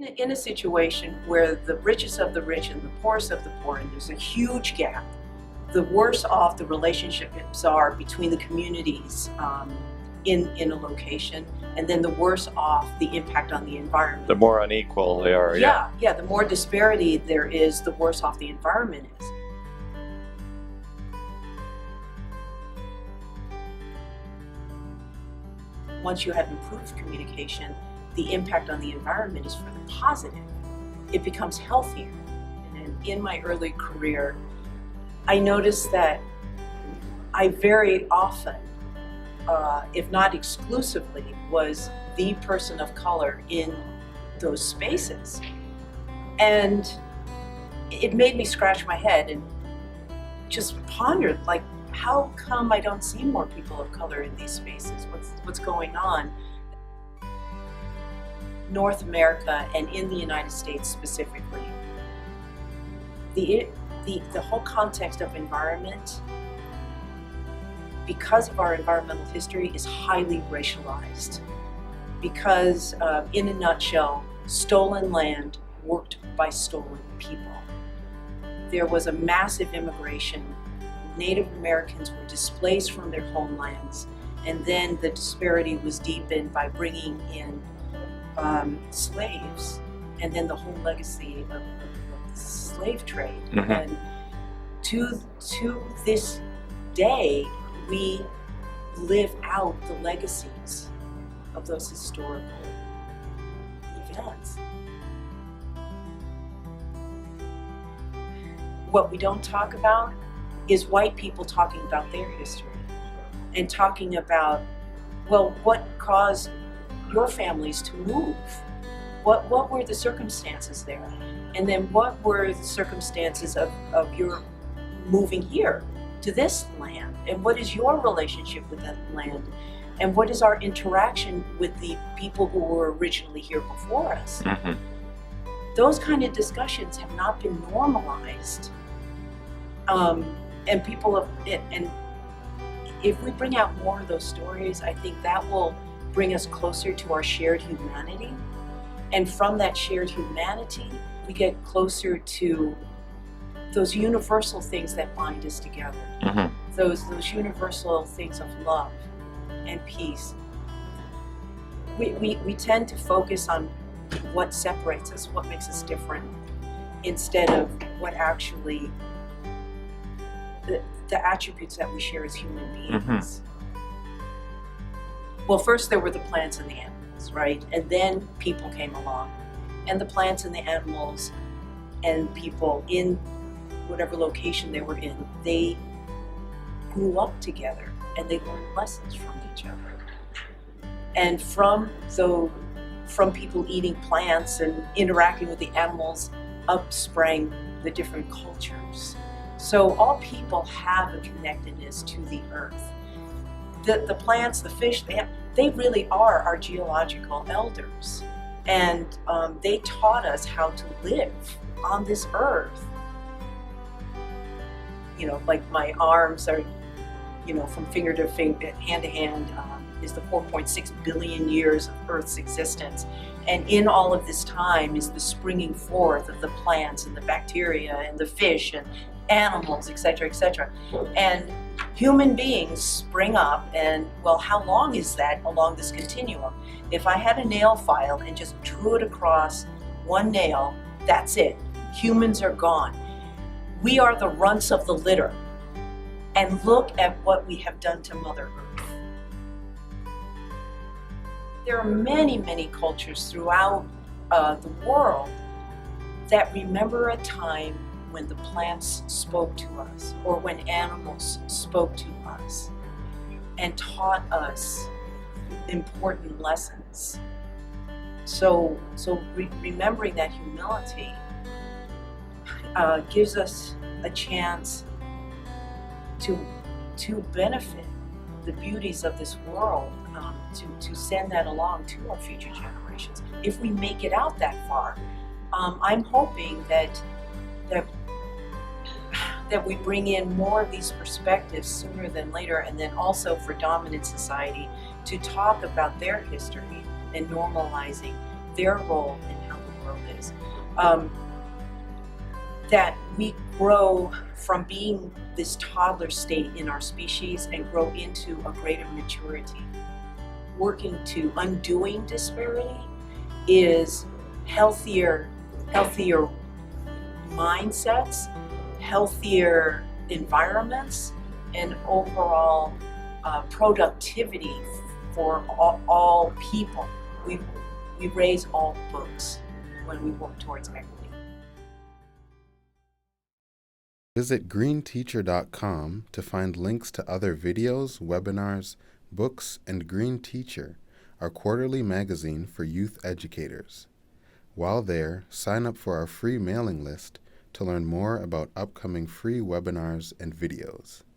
In a situation where the richest of the rich and the poorest of the poor, and there's a huge gap, the worse off the relationships are between the communities in a location, and then the worse off the impact on the environment. The more unequal they are. Yeah, the more disparity there is, the worse off the environment is. Once you have improved communication, the impact on the environment is for the positive. It becomes healthier. And in my early career, I noticed that I very often, if not exclusively, was the person of color in those spaces. And it made me scratch my head and just pondered, like, how come I don't see more people of color in these spaces? What's going on? North America and in the United States specifically, the whole context of environment, because of our environmental history, is highly racialized. Because, in a nutshell, stolen land worked by stolen people. There was a massive immigration. Native Americans were displaced from their homelands, and then the disparity was deepened by bringing in slaves, and then the whole legacy of the slave trade. Mm-hmm. And to this day, we live out the legacies of those historical events. What we don't talk about is white people talking about their history and talking about, well, what caused your families to move? What were the circumstances there? And then what were the circumstances of your moving here to this land? And what is your relationship with that land? And what is our interaction with the people who were originally here before us? Mm-hmm. Those kind of discussions have not been normalized. And people have, and if we bring out more of those stories, I think that will bring us closer to our shared humanity. And from that shared humanity, we get closer to those universal things that bind us together. Mm-hmm. Those universal things of love and peace. We tend to focus on what separates us, what makes us different, instead of what actually the attributes that we share as human beings. Mm-hmm. Well, first there were the plants and the animals, right? And then people came along. And the plants and the animals and people in whatever location they were in, they grew up together and they learned lessons from each other. And from people eating plants and interacting with the animals, up sprang the different cultures. So all people have a connectedness to the earth. The plants, the fish, they really are our geological elders. And they taught us how to live on this earth. You know, like my arms are, you know, from finger to finger, hand to hand, is the 4.6 billion years of Earth's existence. And in all of this time is the springing forth of the plants and the bacteria and the fish and animals, etc., etc. And human beings spring up, and well, how long is that along this continuum? If I had a nail file and just drew it across one nail, that's it. Humans are gone. We are the runts of the litter. And look at what we have done to Mother Earth. There are many, many cultures throughout the world that remember a time when the plants spoke to us, or when animals spoke to us and taught us important lessons. So remembering that humility gives us a chance to benefit the beauties of this world, to send that along to our future generations. If we make it out that far, I'm hoping that we bring in more of these perspectives sooner than later, and then also for dominant society to talk about their history and normalizing their role in how the world is, that we grow from being this toddler state in our species and grow into a greater maturity. Working to undoing disparity is healthier mindsets, healthier environments, and overall productivity for all people. We raise all boats when we work towards equity. Visit greenteacher.com to find links to other videos, webinars, books, and Green Teacher, our quarterly magazine for youth educators. While there, sign up for our free mailing list to learn more about upcoming free webinars and videos.